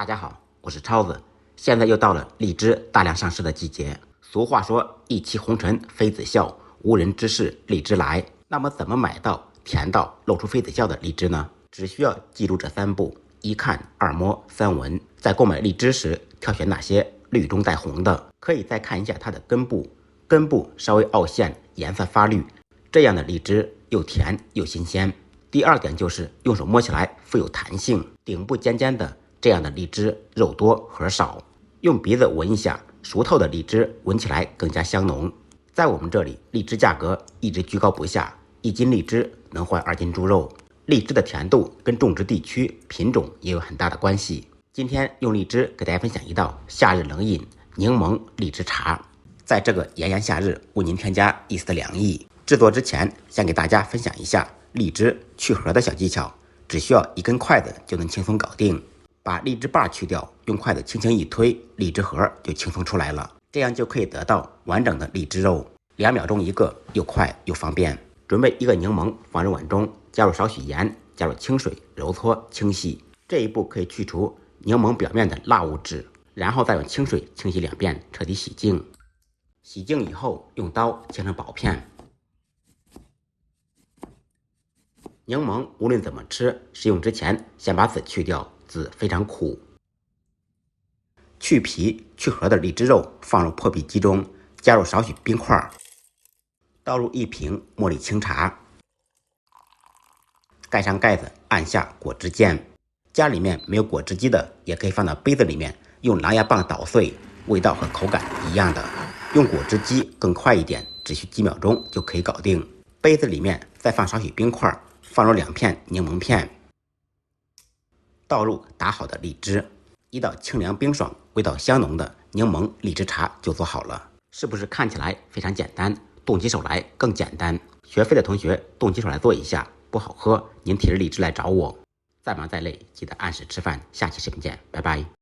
大家好，我是超子。现在又到了荔枝大量上市的季节。俗话说，一骑红尘妃子笑，无人知是荔枝来。那么怎么买到甜到露出妃子笑的荔枝呢？只需要记住这3步：一看、二摸、三闻。在购买荔枝时，挑选那些绿中带红的，可以再看一下它的根部，根部稍微凹陷，颜色发绿，这样的荔枝又甜又新鲜。第二点就是用手摸起来富有弹性，顶部尖尖的，这样的荔枝肉多核少。用鼻子闻一下，熟透的荔枝闻起来更加香浓。在我们这里，荔枝价格一直居高不下，1斤荔枝能换2斤猪肉。荔枝的甜度跟种植地区、品种也有很大的关系。今天用荔枝给大家分享一道夏日冷饮——柠檬荔枝茶。在这个炎炎夏日，为您添加一丝的凉意。制作之前，先给大家分享一下荔枝去核的小技巧，只需要1根筷子就能轻松搞定。把荔枝瓣去掉，用筷子轻轻一推，荔枝核就轻松出来了，这样就可以得到完整的荔枝肉，2秒钟一个，又快又方便。准备1个柠檬放入碗中，加入少许盐，加入清水揉搓清洗。这一步可以去除柠檬表面的蜡物质，然后再用清水清洗2遍，彻底洗净。洗净以后，用刀切成薄片。柠檬无论怎么吃，食用之前先把籽去掉，籽非常苦。去皮去核的荔枝肉放入破壁机中，加入少许冰块，倒入1瓶茉莉清茶，盖上盖子，按下果汁键。家里面没有果汁机的，也可以放到杯子里面，用狼牙棒捣碎，味道和口感一样的。用果汁机更快一点，只需几秒钟就可以搞定。杯子里面再放少许冰块，放入2片柠檬片，倒入打好的荔枝，一道清凉冰爽、味道香浓的柠檬荔枝茶就做好了。是不是看起来非常简单，动起手来更简单？学废的同学动起手来做一下，不好喝您提着荔枝来找我。再忙再累，记得按时吃饭。下期视频见，拜拜。